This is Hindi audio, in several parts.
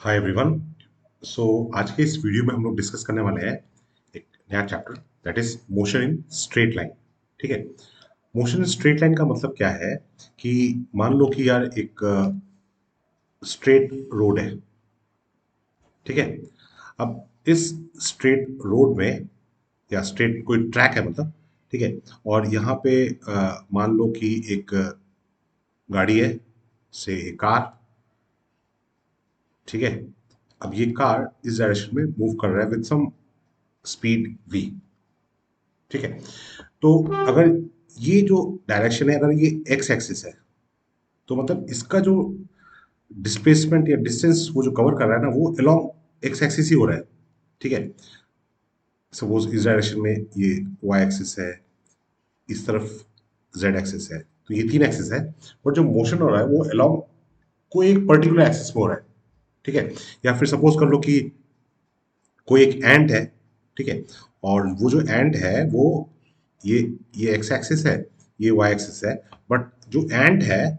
Hi everyone. सो आज के इस वीडियो में हम लोग डिस्कस करने वाले हैं एक नया chapter, that is motion in straight line. ठीक है। मोशन इन स्ट्रेट लाइन का मतलब क्या है कि मान लो कि यार एक स्ट्रेट रोड है। ठीक है। अब इस स्ट्रेट रोड में या स्ट्रेट कोई ट्रैक है मतलब, ठीक है। और यहाँ पे मान लो कि एक गाड़ी है, से कार। ठीक है। अब ये कार इस डायरेक्शन में मूव कर रहा है विद सम स्पीड v। ठीक है। तो अगर ये जो डायरेक्शन है, अगर ये एक्स एक्सिस है, तो मतलब इसका जो डिस्प्लेसमेंट या डिस्टेंस वो जो कवर कर रहा है ना, वो अलोंग एक्स एक्सिस ही हो रहा है। ठीक है। सपोज इस डायरेक्शन में ये वाई एक्सिस है, इस तरफ जेड एक्सिस है, तो ये तीन एक्सिस है। और जो मोशन हो रहा है वो अलोंग कोई एक पर्टिकुलर एक्सिस में हो रहा है। ठीक है। या फिर सपोज कर लो कि कोई एक एंट है। ठीक है। और वो जो एंट है वो ये ये एक्स एक्सिस है, ये वाई एक्सिस है। बट जो एंट है,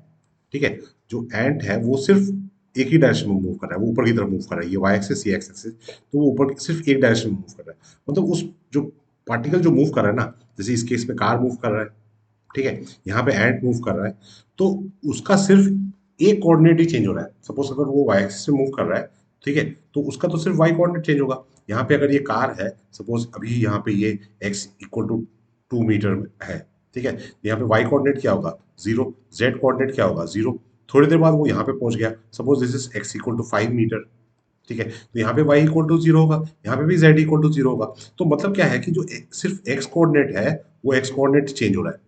ठीक है, जो एंट है वो सिर्फ एक ही डायरेक्शन में मूव कर रहा है, वो ऊपर की तरफ मूव कर रहा है। ये वाई एक्सिस, ये एक्स एक्सिस, तो वो ऊपर सिर्फ एक डायरेक्शन में मूव कर रहा है। मतलब उस जो पार्टिकल जो मूव कर रहा है ना, जैसे इस केस में कार मूव कर रहा है, ठीक है, यहाँ पे एंट मूव कर रहा है, तो उसका सिर्फ एक कोऑर्डिनेट ही चेंज हो रहा है। सपोज अगर वो वाई एक्सिस से मूव कर रहा है, ठीक है, तो उसका तो सिर्फ वाई कोऑर्डिनेट चेंज होगा। यहाँ पे अगर ये कार है, सपोज अभी यहाँ पे ये एक्स इक्वल टू 2 मीटर है, ठीक है, यहाँ पे वाई कोऑर्डिनेट क्या होगा, जीरो। जेड कोऑर्डिनेट क्या होगा, जीरो। थोड़ी देर बाद वो यहाँ पे पहुंच गया, suppose this is x equal to 5 meter. ठीक है, तो यहाँ पे y इक्वल टू जीरो होगा, यहाँ पे भी z इक्वल टू जीरो होगा। तो मतलब क्या है कि जो सिर्फ x कोऑर्डिनेट है, वो x कोऑर्डिनेट चेंज हो रहा है।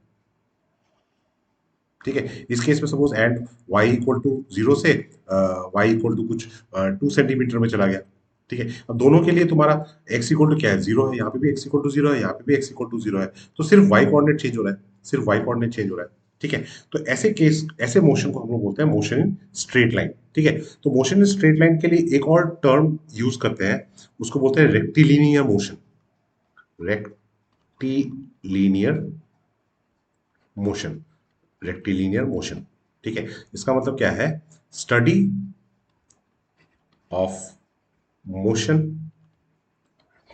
ठीक है। इस केस में suppose and y equal to zero से y इक्वल टू कुछ 2 सेंटीमीटर में चला गया। ठीक है। अब दोनों के लिए तुम्हारा x इक्वल टू क्या है, जीरो है। यहाँ पे भी x इक्वल टू जीरो है, यहाँ पे भी x इक्वल टू जीरो है। तो सिर्फ y कोऑर्डिनेट चेंज हो रहा है, सिर्फ y कोऑर्डिनेट चेंज हो रहा है। ठीक है। तो ऐसे केस, ऐसे मोशन को हम लोग बोलते हैं मोशन इन स्ट्रेट लाइन। ठीक है। तो मोशन इन स्ट्रेट लाइन के लिए एक और टर्म यूज करते हैं, उसको बोलते हैं rectilinear motion. Rectilinear motion, rectilinear motion. ठीक है। इसका मतलब क्या है, study of motion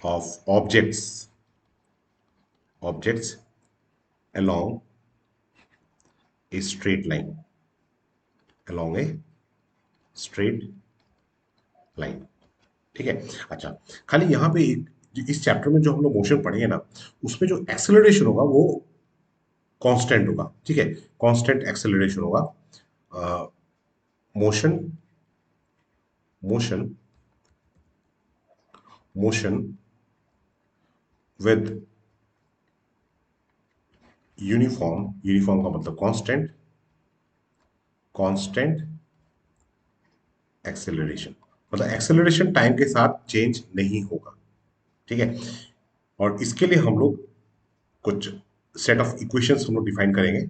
of objects along a straight line, along a straight line। ठीक है। अच्छा, खाली यहाँ पे एक इस चैप्टर में जो हम लोग मोशन पढ़ेंगे ना, उसमें जो एक्सेलरेशन होगा वो कांस्टेंट होगा। ठीक है। कांस्टेंट एक्सेलरेशन होगा। Motion motion motion with uniform, uniform का मतलब कांस्टेंट, कांस्टेंट एक्सेलरेशन। मतलब एक्सेलरेशन टाइम के साथ चेंज नहीं होगा। ठीक है। और इसके लिए हम लोग कुछ सेट ऑफ इक्वेशंस हम लोग डिफाइन करेंगे।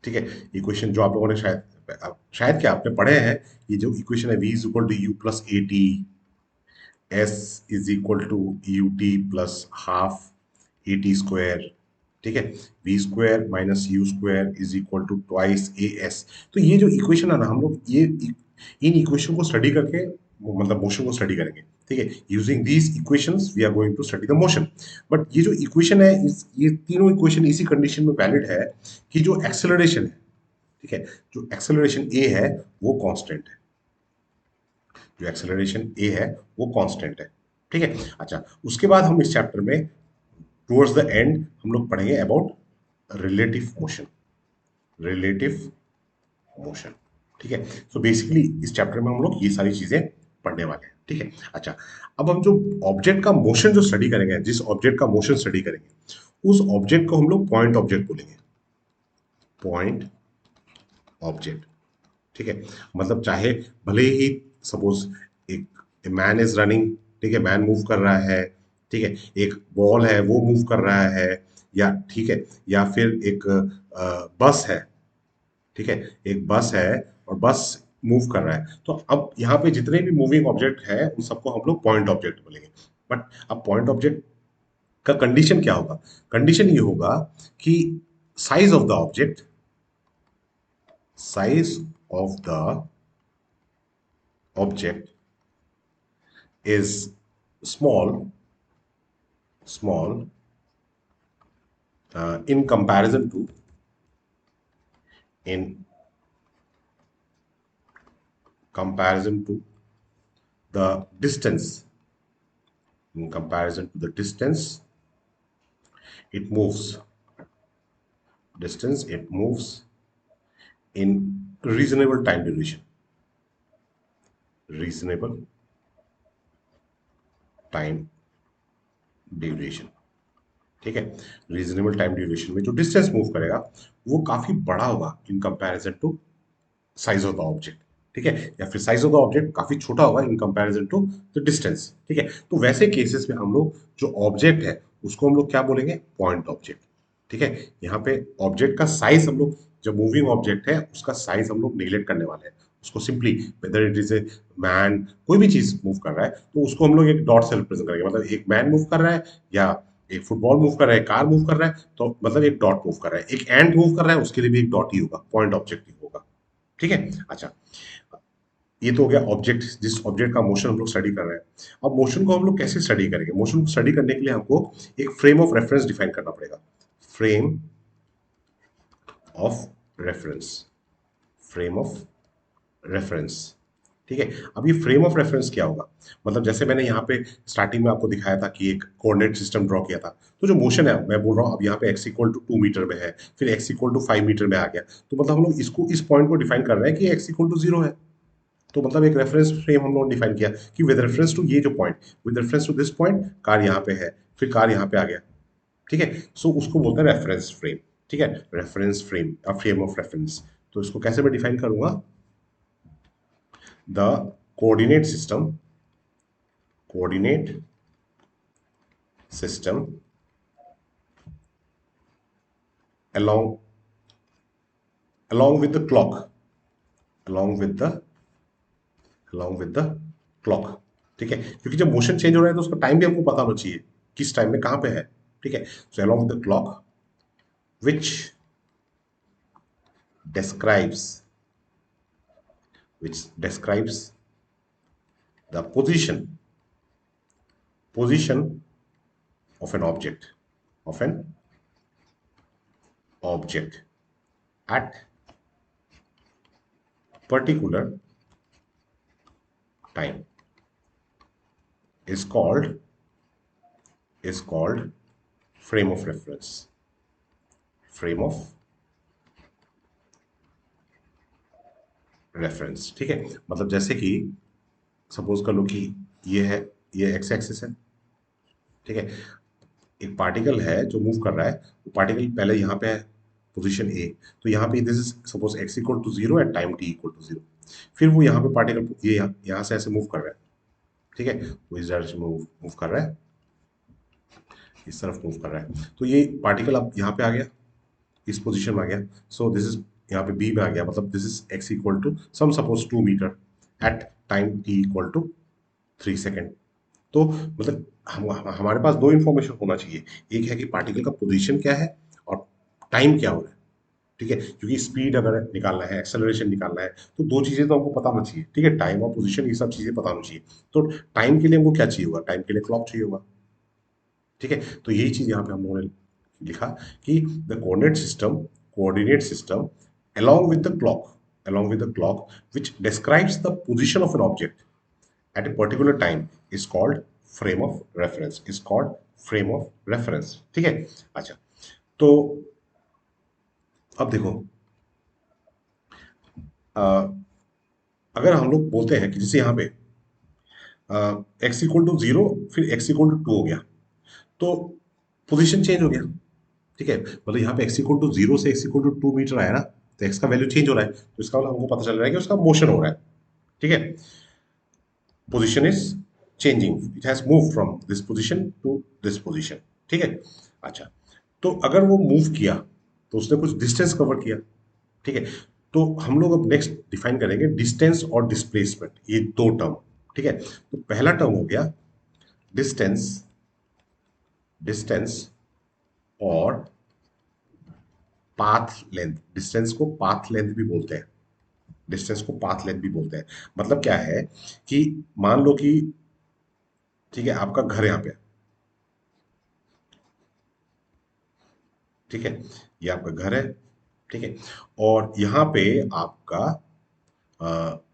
ठीक है। इक्वेशन जो आप लोगों ने शायद क्या आपने पढ़े हैं, ये जो इक्वेशन है, v is equal to u plus a t, s is equal to u t plus half a t square. ठीक है। V square minus u square is equal to twice a s. तो ये जो इक्वेशन है ना, हम लोग ये इन इक्वेशन को स्टडी करके मतलब मोशन को स्टडी करेंगे। ठीक है। Using these equations we are going to study the motion. But ये जो इक्वेशन है, ये तीनों इक्वेशन इसी कंडीशन में वैलिड है कि जो एक्सेलरेशन है, ठीक है, जो एक्सेलरेशन ए है वो कांस्टेंट है। जो एक्सेलरेशन ए है वो कांस्टेंट है। ठीक है। अच्छा, उसके बाद हम इस चैप्टर में टुवर्ड्स द एंड हम लोग पढ़ेंगे about relative motion, relative motion. ठीक है। सो बेसिकली इस चैप्टर में हम लोग ये सारी चीजें पढ़ने वाले हैं। ठीक है। अच्छा, अब हम जो ऑब्जेक्ट का मोशन जो स्टडी करेंगे, जिस ऑब्जेक्ट का मोशन स्टडी करेंगे, उस ऑब्जेक्ट को हम लोग पॉइंट ऑब्जेक्ट बोलेंगे। Point object. ठीक है। मतलब चाहे भले ही सपोज एक मैन इज रनिंग, ठीक है, मैन मूव कर रहा है, ठीक है, एक बॉल है वो मूव कर रहा है, या ठीक है, या फिर एक बस है। ठीक है। एक बस है और बस मूव कर रहा है, तो अब यहाँ पे जितने भी मूविंग ऑब्जेक्ट है उन सबको हम लोग पॉइंट ऑब्जेक्ट बोलेंगे। बट अब पॉइंट ऑब्जेक्ट का कंडीशन क्या होगा, कंडीशन ये होगा कि size of the object, size of the object is small in comparison to in comparison to the distance in comparison to the distance it moves in reasonable time duration, reasonable time duration. ठीक है, रीजनेबल टाइम ड्यूरेशन में जो डिस्टेंस मूव करेगा वो काफी बड़ा होगा in comparison to size of the object. ठीक है, या फिर साइज ऑफ द ऑब्जेक्ट काफी छोटा होगा in comparison to the distance. ठीक है, तो वैसे केसेस में हम लोग जो ऑब्जेक्ट है उसको हम लोग क्या बोलेंगे, पॉइंट ऑब्जेक्ट। ठीक है, यहाँ पे ऑब्जेक्ट का साइज हम लोग, जो मूविंग ऑब्जेक्ट है उसका साइज हम लोग निगलेक्ट करने वाले हैं, उसको simply whether it is a man, कोई भी चीज मूव कर रहा है तो उसको हम लोग एक डॉट से रिप्रेजेंट करेंगे। मतलब एक मैन मूव कर रहा है या एक फुटबॉल मूव कर रहा है, कार मूव कर रहा है, तो मतलब एक डॉट मूव कर रहा है। एक एंड मूव कर रहा है, उसके लिए भी एक डॉट ही होगा, पॉइंट ऑब्जेक्ट ही होगा। ठीक है, अच्छा, ये तो हो गया ऑब्जेक्ट, जिस ऑब्जेक्ट का मोशन हम लोग स्टडी कर रहे हैं। अब मोशन को हम लोग कैसे स्टडी करेंगे, मोशन को स्टडी करने के लिए हमको एक फ्रेम ऑफ रेफरेंस डिफाइन करना पड़ेगा। Frame of reference, frame of reference. ठीक है, अब ये फ्रेम ऑफ रेफरेंस क्या होगा, मतलब जैसे मैंने यहाँ पे स्टार्टिंग में आपको दिखाया था कि एक कोऑर्डिनेट सिस्टम ड्रॉ किया था, तो जो मोशन है मैं बोल रहा हूँ अब यहाँ पे x इक्वल टू 2 मीटर में है, फिर x इक्वल टू 5 मीटर में आ गया, तो मतलब हम लोग इसको, इस पॉइंट को डिफाइन कर रहे हैं कि x इक्वल टू 0 है। तो मतलब एक रेफरेंस फ्रेम हम लोग डिफाइन किया कि विद रेफरेंस टू ये जो point, with reference to this point car यहाँ पे है, फिर कार यहाँ पे आ गया। ठीक है, सो उसको बोलते हैं रेफरेंस फ्रेम। ठीक है, reference frame, a frame of reference. तो इसको कैसे मैं डिफाइन करूंगा, the coordinate system, coordinate system along along with the clock, along with the along with the clock। ठीक है, क्योंकि जब मोशन चेंज हो रहा है तो उसका टाइम भी हमको पता होना चाहिए, किस टाइम में कहां पे है। ठीक है, सो along with the clock which describes which describes the position of an object at particular time is called frame of reference, frame of reference. ठीक है, मतलब जैसे कि सपोज कर लो कि ये है, ये एक्स एक्सिस है। ठीक है, एक पार्टिकल है जो मूव कर रहा है, वो पार्टिकल पहले यहाँ पे है पोजीशन ए, तो यहाँ पे this is suppose x equal to 0 at time t equal to 0। फिर वो यहाँ पे पार्टिकल ये यहाँ से ऐसे मूव कर रहा है। ठीक है, वो इस डायरेक्शन में मूव कर रहा है, इस तरफ मूव कर रहा है, तो ये पार्टिकल अब यहाँ पे आ गया, इस पोजीशन में आ गया। सो दिस इज यहाँ पे बी में आ गया, मतलब this is x equal to some suppose 2 meter at time t equal to 3 second. तो मतलब हमारे पास दो इंफॉर्मेशन होना चाहिए, एक है कि पार्टिकल का पोजीशन क्या है और टाइम क्या हो रहा है। ठीक है, क्योंकि स्पीड अगर निकालना है, एक्सेलरेशन निकालना है, तो दो चीजें तो हमको पता होना चाहिए। ठीक है, टाइम और पोजीशन, ये सब चीजें पता होनी चाहिए। तो टाइम के लिए हमको क्या चाहिए होगा, टाइम के लिए क्लॉक चाहिए होगा। ठीक है, तो यही चीज यहाँ पे हम लोगों ने लिखा कि the coordinate system along with the clock, along with the clock which describes the position of an object at a particular time is called frame of reference, is called frame of reference। ठीक है, अच्छा, तो अब देखो, अ, अगर हम लोग बोलते हैं कि जैसे यहाँ पे एक्स इक्वल टू 0 फिर एक्स इक्वल टू 2 हो गया, तो पोजीशन चेंज हो गया। ठीक है, मतलब यहाँ पे एक्स इक्वल टू 0 से एक्स इक्वल टू 2 मीटर आया ना, तो एक्स का वैल्यू चेंज हो रहा है, तो इसका मतलब हमको पता चल रहा है कि उसका मोशन हो रहा है। ठीक है, position is changing, it has move from this position to this position. ठीक है, अच्छा, तो अगर वो मूव किया तो उसने कुछ डिस्टेंस कवर किया। ठीक है, तो हम लोग अब नेक्स्ट डिफाइन करेंगे डिस्टेंस और डिस्प्लेसमेंट, ये दो टर्म। ठीक है, तो पहला टर्म हो गया डिस्टेंस, डिस्टेंस और पाथ लेंथ। डिस्टेंस को पाथ लेंथ भी बोलते हैं, डिस्टेंस को पाथ लेंथ भी बोलते हैं। मतलब क्या है कि मान लो कि ठीक है आपका घर यहाँ पे है, ठीक है, ये आपका घर है, ठीक है, और यहाँ पे आपका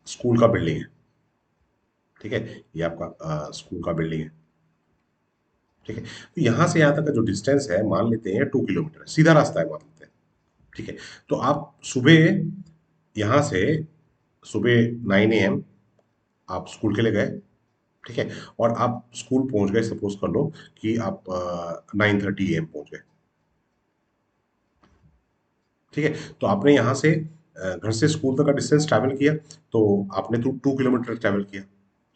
स्कूल का बिल्डिंग है, ठीक है, ये आपका स्कूल का बिल्डिंग है, ठीक है। तो यहाँ से यहाँ तक का जो डिस्टेंस है मान लेते हैं 2 किलोमीटर, सीधा रास्ता है मान लेते हैं, ठीक है। तो आप सुबह यहाँ से सुबह 9 AM आप स्कूल के लिए गए, ठीक है, और आप स्कूल पहुंच गए, सपोज कर लो कि आप 9:30 AM पहुंच गए, ठीक है। तो आपने यहाँ से घर से स्कूल तक का डिस्टेंस ट्रैवल किया, तो आपने तो 2 किलोमीटर ट्रैवल किया,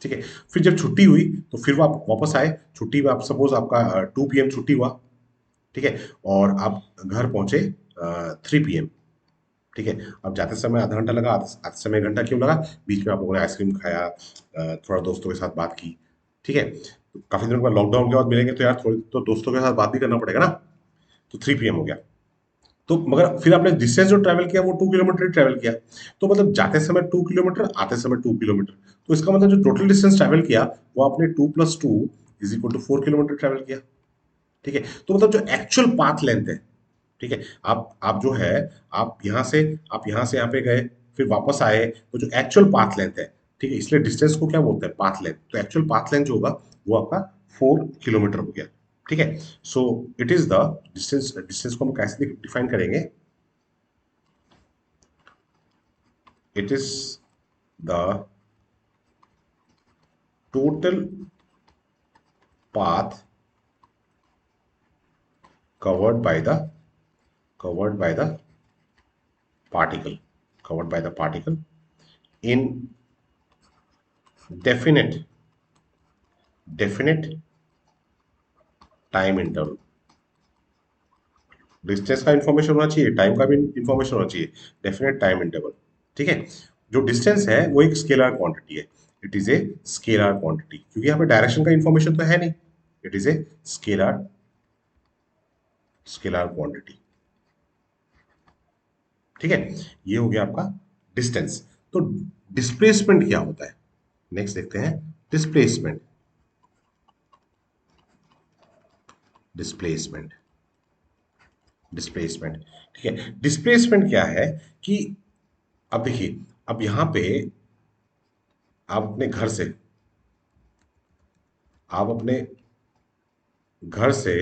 ठीक है। फिर जब छुट्टी हुई तो फिर वो आप वापस आए, छुट्टी में आप सपोज आपका 2 PM छुट्टी हुआ, ठीक है, और आप घर पहुंचे 3 PM, ठीक है। अब जाते समय आधा घंटा लगा, आते समय 1 घंटा क्यों लगा? बीच में आप लोगों ने आइसक्रीम खाया, थोड़ा दोस्तों के साथ बात की, ठीक है। तो काफी दिनों के बाद लॉकडाउन के बाद मिलेंगे तो यार थोड़ी तो दोस्तों के साथ बात भी करना पड़ेगा ना। तो 3 PM हो गया। तो मगर फिर आपने डिस्टेंस जो ट्रैवल किया वो 2 किलोमीटर ट्रैवल किया। तो मतलब जाते समय 2 किलोमीटर, आते समय 2 किलोमीटर। तो इसका मतलब जो टोटल डिस्टेंस ट्रैवल किया वो आपने 2 + 2 = 4 किलोमीटर ट्रैवल किया, ठीक है। तो मतलब जो एक्चुअल पाथ लेंथ है, ठीक है, आप जो है आप यहाँ से यहाँ पे गए, फिर वापस आए, तो जो एक्चुअल पाथ लेंथ है, ठीक है, इसलिए डिस्टेंस को क्या बोलते हैं? Path length. तो एक्चुअल पाथ लेंथ जो होगा वो आपका 4 किलोमीटर हो गया, ठीक है। So it is the distance. Distance को हम कैसे डिफाइन करेंगे? It is the total path covered by the covered by the particle covered by the particle in definite time interval. Distance का इंफॉर्मेशन होना चाहिए, टाइम का भी इंफॉर्मेशन होना चाहिए, डेफिनेट टाइम इंटरवल, ठीक है। जो डिस्टेंस है वो एक स्केलर क्वांटिटी है, it is a scalar quantity, क्योंकि यहाँ पे डायरेक्शन का इंफॉर्मेशन तो है नहीं, it is a scalar scalar quantity, ठीक है। ये हो गया आपका डिस्टेंस। तो डिस्प्लेसमेंट क्या होता है, नेक्स्ट देखते हैं। डिस्प्लेसमेंट डिस्प्लेसमेंट डिस्प्लेसमेंट ठीक है। डिस्प्लेसमेंट क्या है कि अब देखिए, अब यहां पे आप अपने घर से आप अपने घर से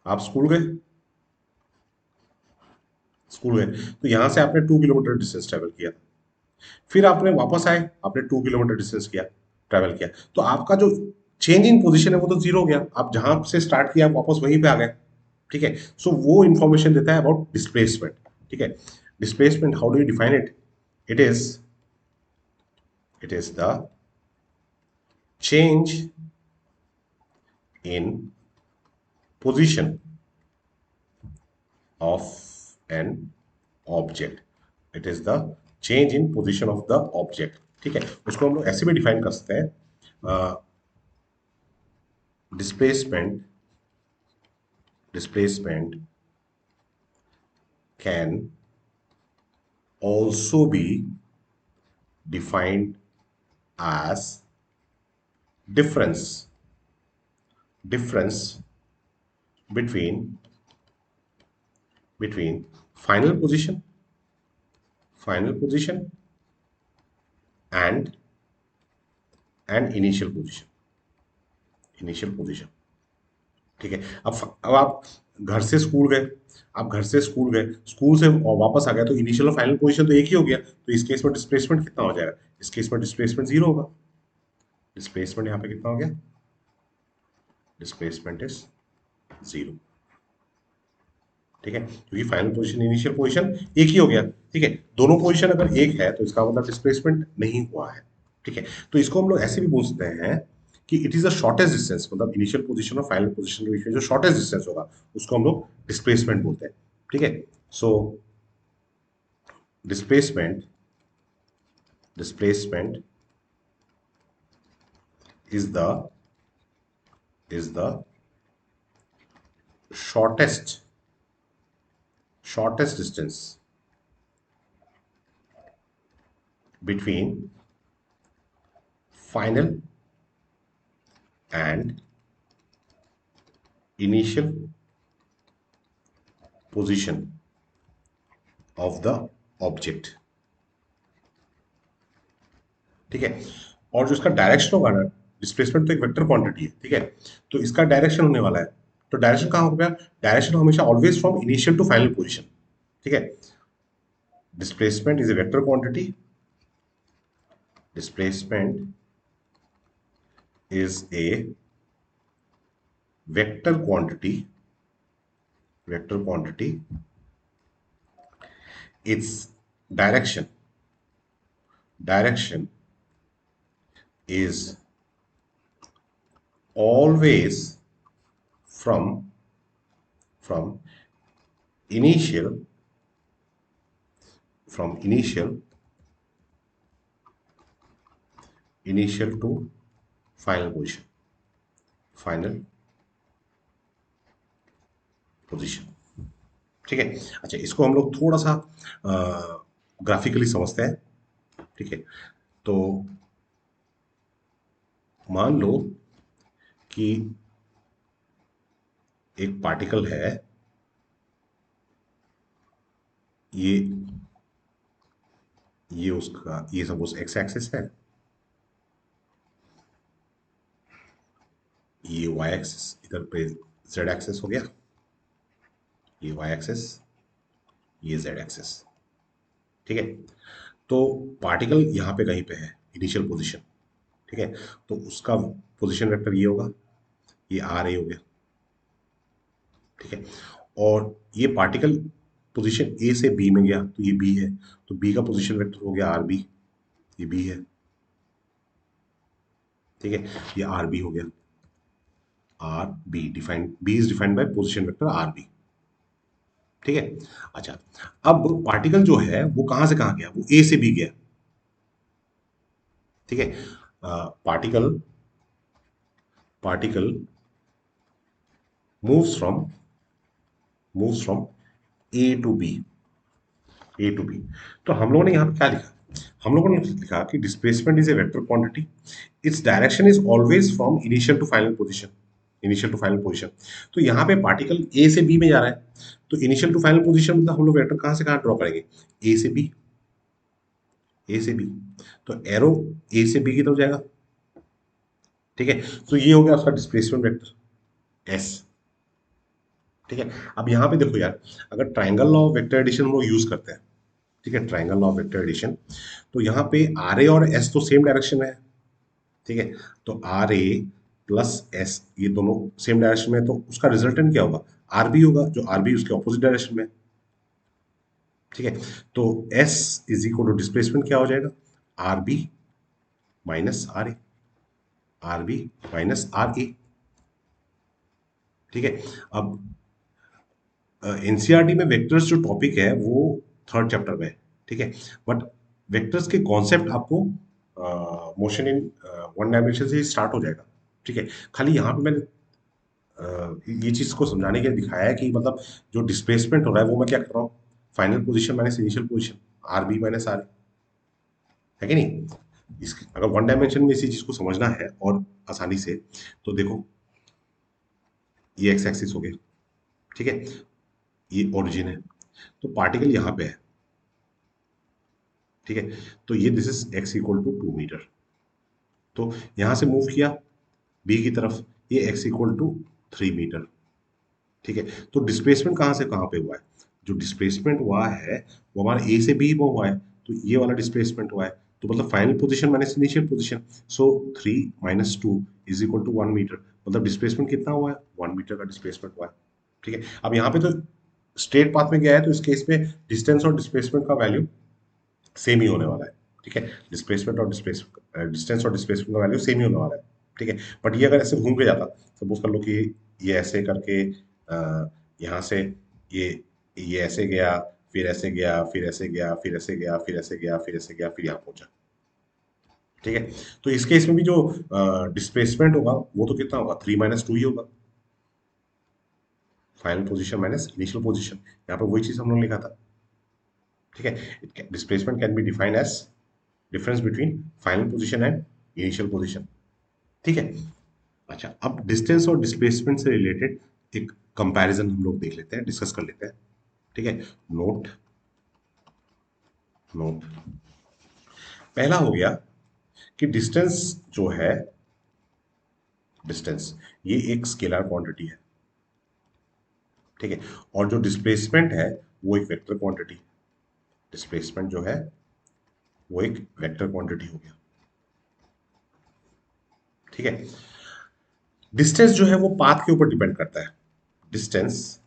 आप स्कूल गए, तो यहां से आपने 2 किलोमीटर डिस्टेंस ट्रेवल किया, फिर आपने वापस आए, आपने 2 किलोमीटर डिस्टेंस किया, ट्रेवल किया, तो आपका जो चेंज इन पोजीशन है वो तो जीरो हो गया, आप जहां से स्टार्ट किया आप वापस वहीं पे आ गए, ठीक है। सो वो इंफॉर्मेशन देता है अबाउट डिस्प्लेसमेंट, ठीक है। Displacement, how do you define it? It is the change in position of an object, it is the change in position of the object, ठीक है। उसको हम लोग ऐसे भी डिफाइन कर सकते हैं, displacement displacement can also be defined as difference difference between final position final position and initial position ठीक है। अब आप घर से स्कूल गए, स्कूल से और वापस आ गए, तो इनिशियल और फाइनल पोजीशन तो एक ही हो गया, तो इस केस में डिस्प्लेसमेंट कितना हो जाएगा? इस केस में डिस्प्लेसमेंट जीरो होगा। डिस्प्लेसमेंट यहाँ पे कितना हो गया? डिस्प्लेसमेंट इज जीरो, ठीक है, क्योंकि फाइनल पोजीशन इनिशियल पोजीशन एक ही हो गया, ठीक है। दोनों पोजीशन अगर एक है तो इसका मतलब डिस्प्लेसमेंट नहीं हुआ है, ठीक है। तो इसको हम लोग ऐसे भी बोल सकते हैं कि it is the shortest distance, मतलब इनिशियल पोजीशन और फाइनल पोजीशन के बीच में जो शॉर्टेस्ट डिस्टेंस होगा उसको हम लोग डिस्प्लेसमेंट बोलते हैं, ठीक है। So displacement displacement is the is the shortest shortest distance between final and initial position of the object। ठीक है। और जो इसका डायरेक्शन होगा ना, डिस्प्लेसमेंट तो एक वेक्टर क्वांटिटी है, ठीक है, तो इसका डायरेक्शन होने वाला है। तो डायरेक्शन कहाँ हो गया? डायरेक्शन हमेशा always from initial to final position. ठीक है। Displacement is a vector quantity. Displacement is a vector quantity. Vector quantity. its direction is always from from initial from initial to final position। Final position. ठीक है। अच्छा, इसको हम लोग थोड़ा सा ग्राफिकली समझते हैं। ठीक है। तो मान लो कि एक पार्टिकल है, ये उसका ये सपोज एक्स एक्सिस है, ये वाई एक्सिस, इधर पे जेड एक्सिस हो गया, ये वाई एक्सिस, ये जेड एक्सिस। ठीक है। तो पार्टिकल यहाँ पे कहीं पे है, इनिशियल पोजीशन। ठीक है। तो उसका पोजीशन वेक्टर ये होगा, ये आर ए हो गया। ठीक है। और ये पार्टिकल पोजीशन ए से बी में गया, तो ये बी है, तो बी का पोजीशन वेक्टर हो गया आर बी, ये बी है। ठीक है। ये आर बी हो गया। R B defined, B is defined by position vector R B. ठीक है। अच्छा, अब पार्टिकल जो है वो कहां से कहां गया? वो ए से बी गया। ठीक है। Particle particle moves from A to B. A to B. तो हम लोगों ने यहाँ पे क्या लिखा? हम लोगों ने लिखा कि displacement is a vector quantity, its direction is always from initial to final position. Initial to final position. तो यहाँ पे पार्टिकल ए से बी में जा रहा है, तो इनिशियल टू फाइनल पोजीशन मतलब हम लोग वेक्टर कहाँ से कहाँ ड्रॉ करेंगे? ए से बी। ए से बी। तो एरो ए से बी की तरफ जाएगा। ठीक है। तो ये हो गया उसका डिस्प्लेसमेंट वेक्टर एस। ठीक है। अब यहाँ पे देखो यार, अगर triangle law of vector addition हम लोग यूज करते हैं, ठीक है, triangle law of vector addition, तो यहाँ पे आर ए और एस तो सेम डायरेक्शन है। ठीक है। तो आर ए प्लस एस ये दोनों सेम डायरेक्शन में, तो उसका रिजल्टेंट क्या होगा? आर बी होगा, जो आर बी उसके ऑपोजिट डायरेक्शन में। ठीक है। तो S is equal to displacement क्या हो जाएगा? R B minus R A. R B minus R A. ठीक है। अब एनसीईआरटी में वेक्टर्स जो टॉपिक है वो थर्ड चैप्टर में है। ठीक है। बट वेक्टर्स के कॉन्सेप्ट आपको मोशन इन वन डायमेंशन से स्टार्ट हो जाएगा। ठीक है। खाली यहाँ पे मैंने ये चीज को समझाने के लिए दिखाया है कि मतलब जो डिस्प्लेसमेंट हो रहा है वो मैं क्या कर रहा हूँ? Final position minus initial position, R B minus R, है कि नहीं? इस अगर वन डायमेंशन में इसी चीज को समझना है और आसानी से, तो देखो ये एक्स एक्सिस हो गया। ठीक है। ये ओरिजिन है, तो पार्टिकल यहाँ पे है। ठीक है। तो ये this is x equal to 2 meter. तो यहां से मूव किया बी की तरफ, ये एक्स इक्वल टू 3 मीटर। ठीक है। तो डिस्प्लेसमेंट कहाँ से कहाँ पे हुआ है? जो डिस्प्लेसमेंट हुआ है वो हमारा ए से बी में हुआ है, तो ये वाला डिस्प्लेसमेंट हुआ है। तो मतलब final position minus initial position, so 3 - 2 is equal to 1 meter. मतलब डिस्प्लेसमेंट कितना हुआ है? 1 मीटर का डिस्प्लेसमेंट हुआ है। ठीक है। अब यहाँ पे तो स्ट्रेट पाथ में गया है, तो इस केस में डिस्टेंस और डिस्प्लेसमेंट का वैल्यू सेम ही होने वाला है। ठीक है। डिस्प्लेसमेंट और डिस्टेंस और डिस्प्लेसमेंट का वैल्यू सेम ही होने वाला है। ठीक है। बट ये अगर ऐसे घूम के जाता, सपोज कर लो कि ये ऐसे करके यहाँ से ये ये ऐसे गया, फिर ऐसे गया, फिर ऐसे गया, फिर ऐसे गया, फिर ऐसे गया, फिर ऐसे गया, फिर यहाँ पहुंचा। ठीक है। तो इस केस में भी जो डिस्प्लेसमेंट होगा वो तो कितना होगा? 3 - 2 ही होगा। Final position minus initial position, यहाँ पे वही चीज हम लोग लिखा था। ठीक है। Displacement can be defined age difference between final position and initial position. ठीक है। अच्छा, अब डिस्टेंस और डिस्प्लेसमेंट से रिलेटेड एक कंपैरिजन हम लोग देख लेते हैं, डिस्कस कर लेते हैं। ठीक है। नोट नोट पहला हो गया कि डिस्टेंस जो है, डिस्टेंस ये एक स्केलर क्वांटिटी है। ठीक है। और जो डिस्प्लेसमेंट है वो एक वेक्टर क्वांटिटी। डिस्प्लेसमेंट जो है वो एक वेक्टर क्वांटिटी हो गया। ठीक है। डिस्टेंस जो है वो पाथ के ऊपर डिपेंड करता है। Distance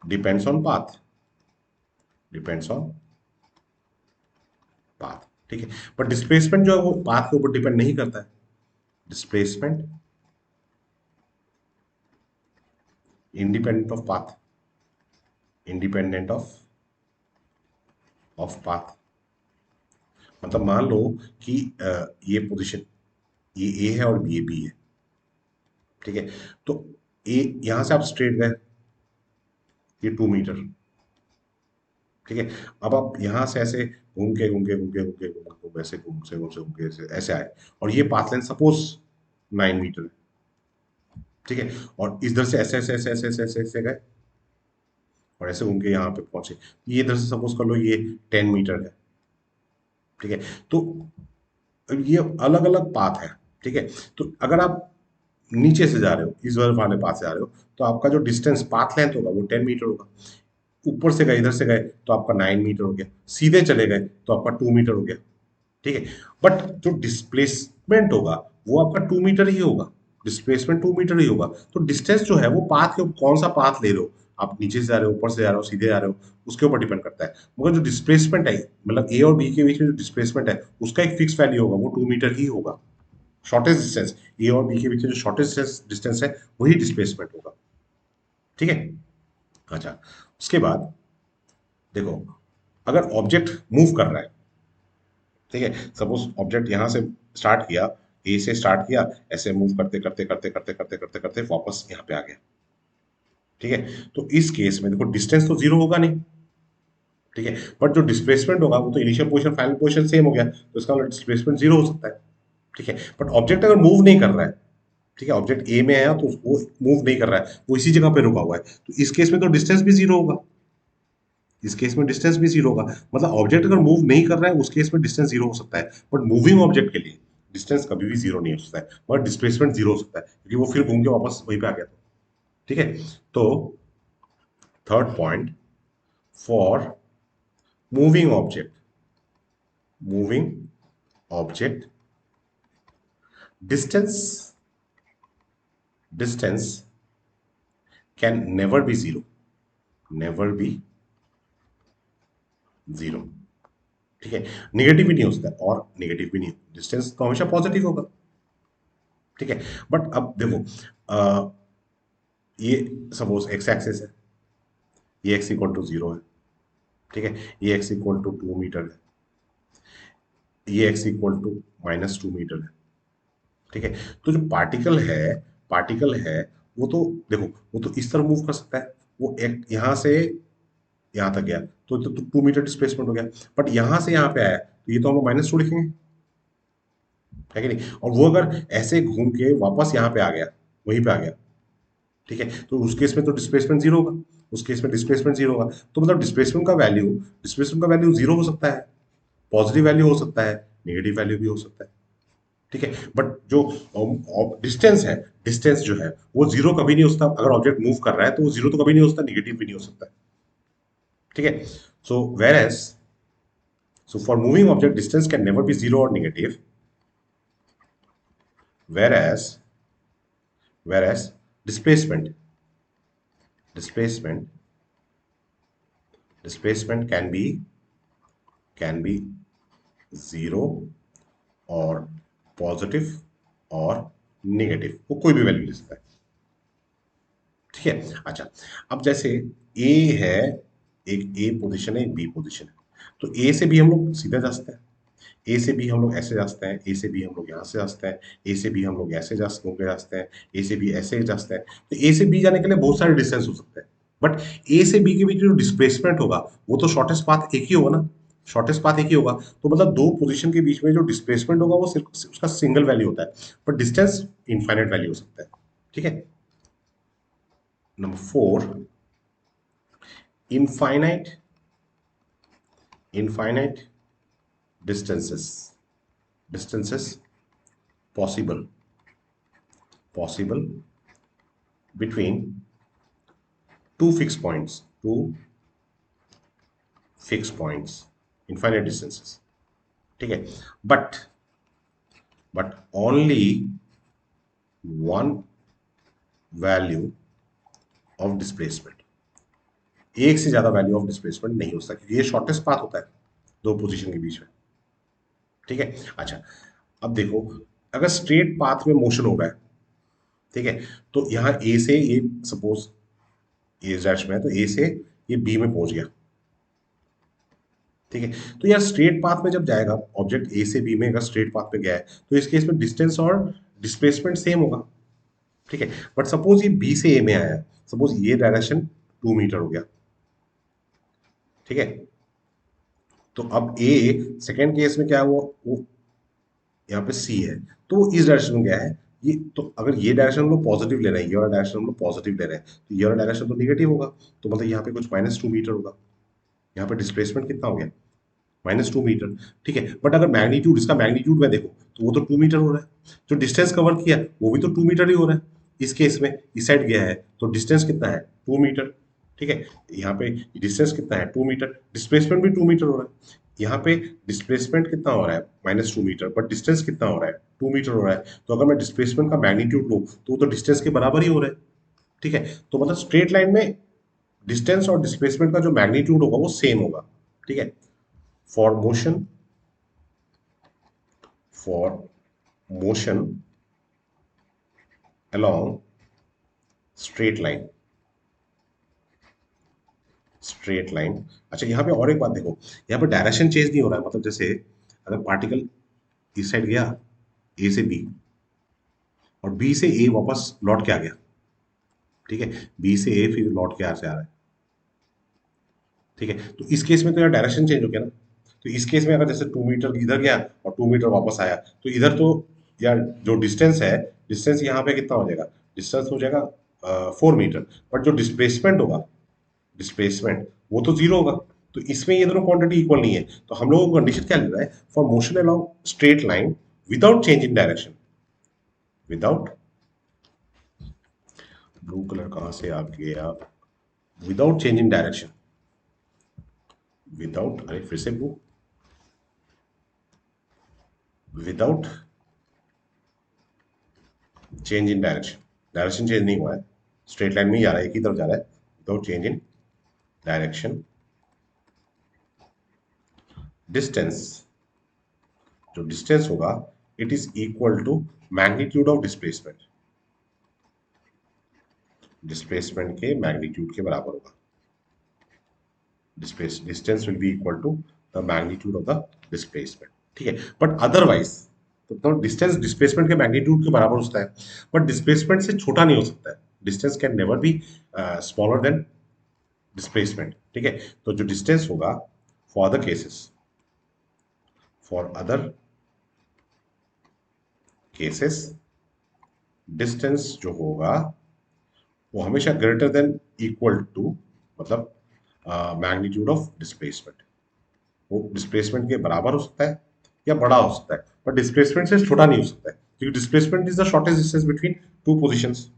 depends on path, depends on path. ठीक है। पर डिस्प्लेसमेंट जो है वो पाथ के ऊपर डिपेंड नहीं करता है। Displacement independent of path, independent of path. मतलब मान लो कि ये पोजीशन, ये ए है और ये बी है। ठीक है। तो ए, यहां से आप स्ट्रेट गए, ये 2 मीटर। ठीक है। अब आप यहां से ऐसे घूम के घूम के घूम के घूम के घूम के घूम ऐसे घूम से घूम से घूम के ऐसे आए, और ये पाथ लेंथ सपोज 9 मीटर है। ठीक है। और इधर से ऐसे ऐसे ऐसे ऐसे ऐसे ऐसे ऐसे गए और ऐसे घूम के यहाँ पे पहुंचे। ये इधर से सपोज कर लो ये 10 मीटर है। ठीक है। तो ये अलग अलग पाथ है। ठीक है। तो अगर आप नीचे से जा रहे हो, इस वाले पाथ से जा रहे हो, तो आपका जो डिस्टेंस पाथ लेंथ होगा वो 10 मीटर होगा। ऊपर से गए, इधर से गए तो आपका 9 मीटर हो गया। सीधे चले गए तो आपका 2 मीटर हो गया। ठीक है। बट जो डिस्प्लेसमेंट होगा वो आपका 2 मीटर ही होगा। डिस्प्लेसमेंट 2 मीटर ही होगा। तो डिस्टेंस जो है वो पाथ के, कौन सा पाथ ले रहे हो, आप नीचे से जा रहे हो, ऊपर से जा रहे हो, सीधे जा रहे हो, उसके ऊपर डिपेंड करता है। मगर जो डिस्प्लेसमेंट है, मतलब ए और बी के बीच में जो डिस्प्लेसमेंट है उसका एक फिक्स वैल्यू होगा, वो 2 मीटर ही होगा। शॉर्टेस्ट डिस्टेंस, ए और बी के बीच में जो शॉर्टेस्ट डिस्टेंस है वही डिस्प्लेसमेंट होगा। ठीक है। अच्छा, उसके बाद देखो, अगर ऑब्जेक्ट मूव कर रहा है, ठीक है, सपोज ऑब्जेक्ट यहां से स्टार्ट किया, ए से स्टार्ट किया, ऐसे मूव करते करते करते करते करते करते करते वापस यहाँ पे आ गया। ठीक है। तो इस केस में देखो डिस्टेंस तो जीरो होगा नहीं। ठीक है। बट जो डिस्प्लेसमेंट होगा वो तो initial position final position same हो गया, तो इसका मतलब डिस्प्लेसमेंट जीरो हो सकता है। ठीक है। बट ऑब्जेक्ट अगर मूव नहीं कर रहा है, ठीक है, ऑब्जेक्ट ए में है तो वो मूव नहीं कर रहा है, वो इसी जगह पे रुका हुआ है, तो इस केस में तो डिस्टेंस भी जीरो होगा। इस केस में डिस्टेंस भी जीरो होगा। मतलब ऑब्जेक्ट अगर मूव नहीं कर रहा है उस केस में डिस्टेंस जीरो हो सकता है। बट मूविंग ऑब्जेक्ट के लिए डिस्टेंस कभी भी जीरो नहीं हो सकता है, मगर डिस्प्लेसमेंट जीरो हो सकता है क्योंकि वो फिर घूम के वापस वहीं पे आ गया था। ठीक है। तो third point, for moving object, moving object distance, distance can never be zero, never be zero. ठीक है। नेगेटिव भी नहीं हो सकता और नेगेटिव भी नहीं, डिस्टेंस तो हमेशा पॉजिटिव होगा। ठीक है। बट अब देखो, ये सपोज एक्स एक्सेस है, ये एक्स इक्वल टू जीरो है। ठीक है। ये एक्स इक्वल टू 2 मीटर है, ये एक्स इक्वल टू -2 मीटर है। ठीक है। तो जो पार्टिकल है, पार्टिकल है, वो तो देखो, वो तो इस तरह मूव कर सकता है, वो एक यहां से यहां तक गया तो 2 मीटर डिस्प्लेसमेंट हो गया। बट यहां से यहां पे आया तो ये तो हम लोग -2 लिखेंगे, है कि नहीं। और वो अगर ऐसे घूम के वापस यहाँ पे आ गया, वहीं पे आ गया, ठीक है, तो उस केस में तो डिस्प्लेसमेंट जीरो होगा। उस केस में डिस्प्लेसमेंट जीरो होगा, तो मतलब डिस्प्लेसमेंट का वैल्यू जीरो हो सकता है, पॉजिटिव वैल्यू हो सकता है, नेगेटिव वैल्यू भी हो सकता है। ठीक है। बट जो डिस्टेंस है, डिस्टेंस जो है वो जीरो कभी नहीं हो सकता। अगर ऑब्जेक्ट मूव कर रहा है तो वो जीरो तो कभी नहीं हो सकता, नेगेटिव भी नहीं हो सकता। ठीक है। So whereas, so for moving object distance can never be zero और negative, whereas, whereas displacement, displacement displacement can be zero और पॉजिटिव और नेगेटिव, वो कोई भी वैल्यू ले सकता है। ठीक है। अच्छा, अब जैसे ए है, एक ए पोजीशन है, एक बी पोजीशन है, तो ए से बी हम लोग सीधा जा सकते हैं, ए से बी हम लोग ऐसे जा सकते हैं, ए से बी हम लोग यहाँ से जा सकते हैं, ए से बी हम लोग ऐसे जा होके जा सकते हैं, ए से बी ऐसे जा सकते हैं। तो ए से बी जाने के लिए बहुत सारे डिस्टेंस हो सकते हैं। बट ए से बी के बीच जो डिस्प्लेसमेंट होगा वो तो शॉर्टेस्ट पाथ एक ही होगा ना। शॉर्टेस्ट पाथ एक ही होगा, तो मतलब दो पोजीशन के बीच में जो डिस्प्लेसमेंट होगा वो सिर्फ उसका सिंगल वैल्यू होता है, पर डिस्टेंस इनफाइनाइट वैल्यू हो सकता है। ठीक है। Number 4, infinite infinite distances distances possible between two fixed points, infinite distances। ठीक है। But only one value of displacement, एक से ज्यादा वैल्यू ऑफ डिस्प्लेसमेंट नहीं हो सकता, क्योंकि ये शॉर्टेस्ट पाथ होता है दो पोजीशन के बीच में। ठीक है। अच्छा, अब देखो, अगर स्ट्रेट पाथ में मोशन हो रहा है, ठीक है, तो यहां ए से ये सपोज ए डैश में है, तो ए से ये बी में पहुंच गया। ठीक है। तो यार स्ट्रेट पाथ में जब जाएगा ऑब्जेक्ट, ए से बी में अगर स्ट्रेट पाथ पे गया है, तो इस केस में डिस्टेंस और डिस्प्लेसमेंट सेम होगा। ठीक है। बट सपोज ये बी से ए में आया, सपोज ये डायरेक्शन 2 मीटर हो गया। ठीक है। तो अब ए सेकेंड केस में क्या हुआ, वो यहाँ पे सी है, तो वो इस डायरेक्शन में गया है। ये तो अगर ये डायरेक्शन हम लोग पॉजिटिव ले रहे हैं, ये वाला डायरेक्शन हम लोग पॉजिटिव ले रहे हैं, तो ये वाला डायरेक्शन तो निगेटिव होगा, तो मतलब यहाँ पे कुछ -2 मीटर होगा। यहाँ पे डिस्प्लेसमेंट कितना हो गया, -2 मीटर। ठीक है। बट अगर मैग्नीट्यूड, इसका मैग्नीट्यूड में देखो, तो वो तो 2 मीटर हो रहा है। जो डिस्टेंस कवर किया वो भी तो 2 मीटर ही हो रहा है। इस केस में इस साइड गया है, तो डिस्टेंस कितना है, 2 मीटर। ठीक है। यहाँ पे डिस्टेंस कितना है, 2 मीटर, डिस्प्लेसमेंट भी 2 मीटर हो रहा है। यहाँ पे डिस्प्लेसमेंट कितना हो रहा है, -2 मीटर, बट डिस्टेंस कितना हो रहा है, 2 मीटर हो रहा है। तो अगर मैं डिस्प्लेसमेंट का मैग्नीट्यूड लूँ, तो वो तो डिस्टेंस के बराबर ही हो रहा है। ठीक है। तो मतलब स्ट्रेट लाइन में डिस्टेंस और डिस्प्लेसमेंट का जो मैग्नीट्यूड होगा वो सेम होगा। ठीक है। For motion for motion along straight line, straight line. अच्छा, यहाँ पे और एक बात देखो, यहाँ पे डायरेक्शन चेंज नहीं हो रहा है, मतलब जैसे अगर पार्टिकल इस साइड गया ए से बी, और बी से ए वापस लौट के आ गया। ठीक है। बी से ए फिर लौट के आ से आ रहा है। ठीक है। तो इस केस में तो यार डायरेक्शन चेंज हो गया ना। तो इस केस में अगर जैसे 2 मीटर इधर गया और 2 मीटर वापस आया, तो इधर तो यार जो डिस्टेंस है, डिस्टेंस यहाँ पे कितना हो जाएगा, डिस्टेंस हो जाएगा 4 मीटर। बट जो डिस्प्लेसमेंट होगा, डिस्प्लेसमेंट वो तो जीरो होगा। तो इसमें ये दोनों क्वांटिटी इक्वल नहीं है। तो हम लोगों को कंडीशन क्या ले रहा है, for motion along straight line without change in direction, without, blue colour कहां से आ गया, without change in direction, without, अरे फिर से blue, without change in direction, direction change नहीं हुआ है, स्ट्रेट लाइन में ही जा रहा है, एक ही तरफ जा रहा है, without change in direction. Distance, जो डिस्टेंस होगा, it is equal to magnitude of displacement, displacement के मैग्नीट्यूड के बराबर होगा। Distance will be equal to the magnitude of the displacement. ठीक है। बट अदरवाइज, तो डिस्टेंस डिस्प्लेसमेंट के मैग्नीट्यूड के बराबर होता है, बट डिस्प्लेसमेंट से छोटा नहीं हो सकता है। Distance can never be smaller than displacement. ठीक है। तो जो डिस्टेंस होगा for other cases, for other cases, distance जो होगा वो हमेशा ग्रेटर देन इक्वल टू, मतलब मैग्नीट्यूड ऑफ डिस्प्लेसमेंट, वो डिस्प्लेसमेंट के बराबर हो सकता है या बड़ा हो सकता है, पर डिस्प्लेसमेंट से छोटा नहीं हो सकता है, क्योंकि displacement is the shortest distance between two positions.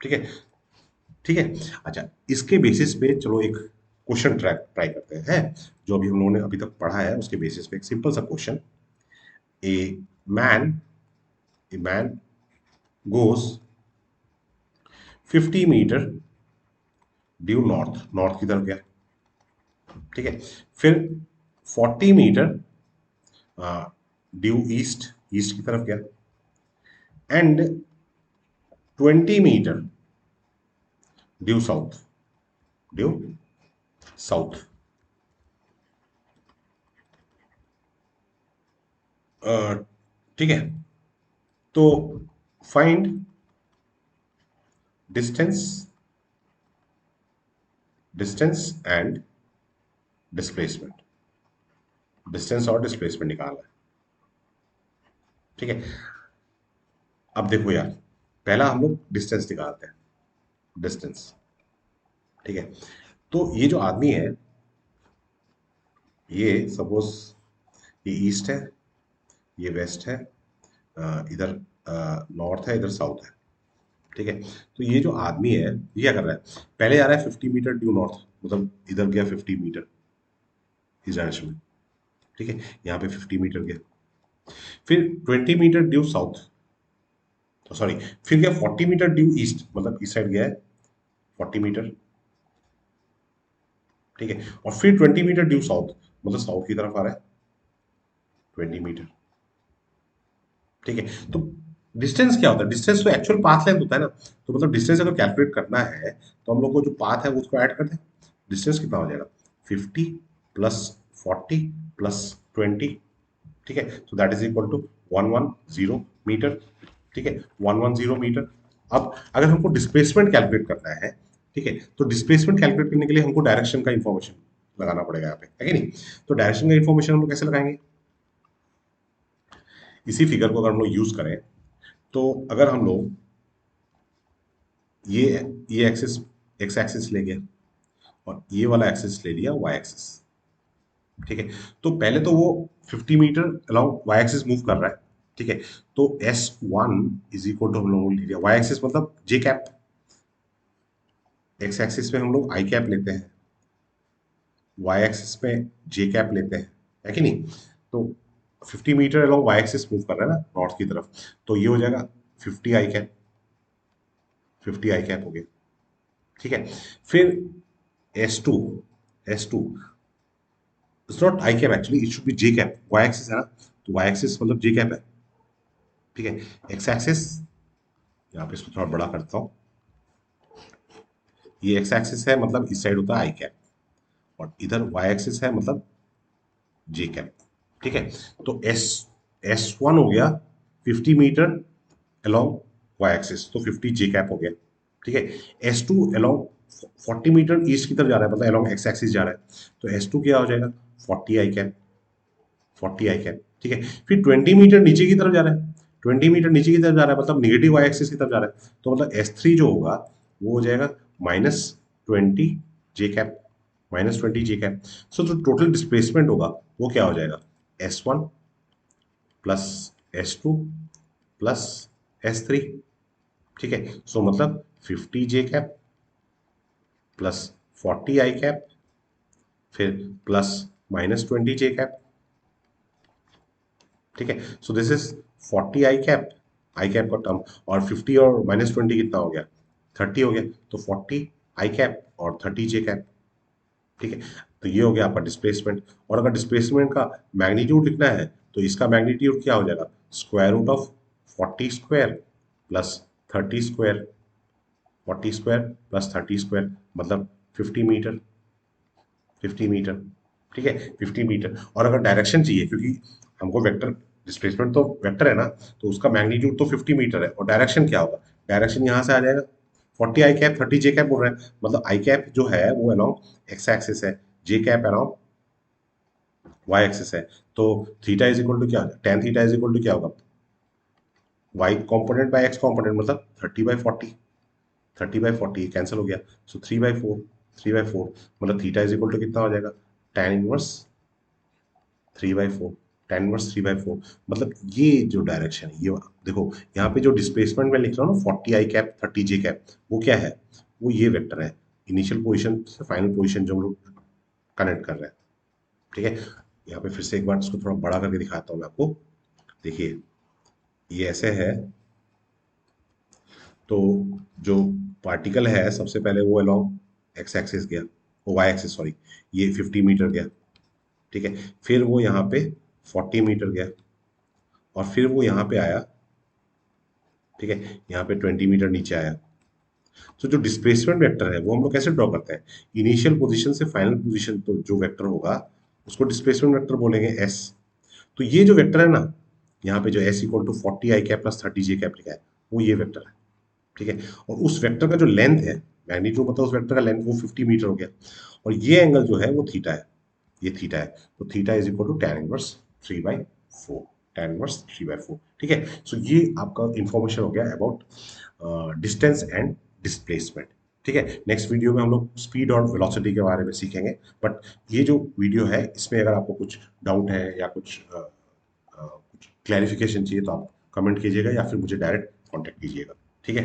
ठीक है। ठीक है। अच्छा, इसके बेसिस पे चलो एक क्वेश्चन ट्राई करते हैं। जो अभी हम लोगों ने अभी तक पढ़ा है उसके बेसिस पे एक सिंपल सा question. A man a man goes 50 meter due north, north की तरफ गया। ठीक है। फिर 40 मीटर ड्यू ईस्ट, ईस्ट की तरफ गया। And 20 meter due south, due south. ठीक है। तो find distance, distance and displacement. Distance और डिस्प्लेसमेंट निकालना है। ठीक है, अब देखो यार, पहला हम लोग डिस्टेंस निकालते हैं, डिस्टेंस। ठीक है, तो ये जो आदमी है, ये सपोज ये ईस्ट है, ये वेस्ट है, इधर नॉर्थ है, इधर साउथ है। ठीक है, तो ये जो आदमी है ये क्या कर रहा है, पहले जा रहा है 50 मीटर ड्यू नॉर्थ, मतलब इधर गया 50 मीटर इस डायरेक्शन में। ठीक है, यहाँ पे 50 मीटर गया, फिर 20 मीटर ड्यू साउथ, तो सॉरी, फिर गया 40 मीटर ड्यू ईस्ट, मतलब इस साइड गया है 40 मीटर। ठीक है, और फिर 20 मीटर ड्यू साउथ, मतलब साउथ की तरफ आ रहा है 20 मीटर। ठीक है, तो डिस्टेंस क्या होता है, डिस्टेंस तो एक्चुअल पाथ लेंथ होता है ना। तो मतलब डिस्टेंस अगर कैलकुलेट करना है तो हम लोग को जो पाथ है वो उसको ऐड कर दें। डिस्टेंस कितना हो जाएगा, 50 प्लस 40 प्लस 20। ठीक है, तो that is equal to 110 meter. ठीक है, 110 मीटर। अब अगर हमको डिस्प्लेसमेंट कैलकुलेट करना है, ठीक है, तो डिस्प्लेसमेंट कैलकुलेट करने के लिए हमको डायरेक्शन का इंफॉर्मेशन लगाना पड़ेगा यहाँ पे, है कि नहीं। तो डायरेक्शन का इंफॉर्मेशन हम लोग कैसे लगाएंगे, इसी फिगर को अगर हम लोग यूज करें, तो अगर हम लोग ये ये एक्सिस एक्स एक्सिस ले गया और ये वाला एक्सिस ले लिया वाई एक्सिस। ठीक है, तो पहले तो वो 50 meter along y axis move कर रहा है। ठीक है, तो S1 इज इक्वल टू हम लोगों ने ले लिया वाई एक्सिस मतलब जे कैप, एक्स एक्सिस में हम लोग आई कैप लेते हैं, वाई एक्सिस में जे कैप लेते हैं, है कि नहीं। तो 50 meter along y axis move कर रहा है ना नॉर्थ की तरफ, तो ये हो जाएगा 50 आई कैप, 50 आई कैप हो गया। ठीक है, फिर S2, S2 it's not i cap actually, it should be j cap, y axis है ना, तो वाई एक्सिस मतलब जे कैप है। ठीक है, एक्स एक्सिस, यहाँ पे इसको थोड़ा बड़ा करता हूँ, ये एक्स एक्सिस है मतलब इस साइड होता है आई कैप, और इधर वाई एक्सिस है मतलब जे कैप। ठीक है, तो S1 हो गया 50 मीटर अलोंग वाई एक्सिस, तो 50 जे कैप हो गया। ठीक है, S2 अलोंग 40 मीटर ईस्ट की तरफ जा रहा है, मतलब अलोंग एक्स एक्सिस जा रहा है, तो S2 क्या हो जाएगा 40 आई कैप, 40 आई कैप। ठीक है, फिर 20 मीटर नीचे की तरफ जा रहा है, 20 मीटर नीचे की तरफ जा रहा है मतलब निगेटिव वाई एक्सिस की तरफ जा रहा है, तो मतलब S3 जो होगा वो हो जाएगा -20 जे कैप, -20 जे कैप। सो जो टोटल डिस्प्लेसमेंट होगा वो क्या हो जाएगा, S1 plus S2 plus S3। ठीक है, सो मतलब 50 जे कैप प्लस 40 आई कैप, फिर प्लस -20 जे कैप। ठीक है, so this is 40 i cap, I cap का टर्म, और 50 और -20 कितना हो गया, 30 हो गया, तो 40 आई कैप और 30 जे कैप। ठीक है, तो ये हो गया आपका डिस्प्लेसमेंट। और अगर डिस्प्लेसमेंट का मैग्नीट्यूड लिखना है तो इसका मैग्नीट्यूड क्या हो जाएगा, square root of 40 square plus 30 square, 40 square plus 30 square, मतलब 50 मीटर, 50 मीटर। ठीक है, 50 मीटर। और अगर डायरेक्शन चाहिए, क्योंकि हमको वेक्टर, डिस्प्लेसमेंट तो वेक्टर है ना, तो उसका मैग्नीट्यूड तो 50 मीटर है, और डायरेक्शन क्या होगा, डायरेक्शन यहाँ से आ जाएगा 40 आई कैप 30 जे कैप बोल रहे हैं, मतलब आई कैप जो है वो अलोंग एक्स एक्सिस है, j cap along y axis है। तो थीटा इज इक्वल टू क्या, tan theta is equal to क्या होगा, y component by x component, मतलब 30/40, 30/40 कैंसिल हो गया, सो 3/4, 3/4, मतलब थीटा इज इक्वल टू कितना हो जाएगा, tan 1 3/4, tan 1 3/4। मतलब ये जो डायरेक्शन है, ये देखो यहाँ पे जो डिस्प्लेसमेंट में लिख रहा हूँ ना 40 आई कैप 30 जे कैप, वो क्या है, वो ये वेक्टर है, इनिशियल पोजीशन से फाइनल पोजीशन जो हम लोग कनेक्ट कर रहे हैं। ठीक है, यहाँ पे फिर से एक बार इसको थोड़ा बड़ा करके दिखाता हूँ मैं आपको। देखिए, ये ऐसे है, तो जो पार्टिकल है सबसे पहले वो अलोंग एक्स एक्सिस गया, वो वाई एक्सिस सॉरी, ये 50 मीटर गया। ठीक है, फिर वो यहाँ पे 40 मीटर गया, और फिर वो यहाँ पे आया। ठीक है, यहाँ पे 20 मीटर नीचे आया। तो जो डिस्प्लेसमेंट वेक्टर है वो हम लोग कैसे ड्रॉ करते हैं, इनिशियल पोजीशन से फाइनल पोजीशन, तो जो वेक्टर होगा उसको डिस्प्लेसमेंट वेक्टर बोलेंगे एस। तो ये जो वेक्टर है ना, यहाँ पे जो s equal to 40 i cap plus 30 j cap लिखा है, वो ये वेक्टर है। ठीक है, और उस वेक्टर का जो लेंथ है, मैग्नीट्यूड मतलब उस वेक्टर का लेंथ, वो 50 मीटर हो गया, और ये एंगल जो है वो थीटा है, ये थीटा है, तो theta is equal to tan inverse 3/4, tan inverse 3/4। ठीक है, सो ये आपका इंफॉर्मेशन हो गया अबाउट डिस्टेंस एंड डिस्प्लेसमेंट। ठीक है, नेक्स्ट वीडियो में हम लोग स्पीड और वेलोसिटी के बारे में सीखेंगे। बट ये जो वीडियो है इसमें अगर आपको कुछ डाउट है या कुछ क्लैरिफिकेशन चाहिए तो आप कमेंट कीजिएगा या फिर मुझे डायरेक्ट कांटेक्ट कीजिएगा। ठीक है।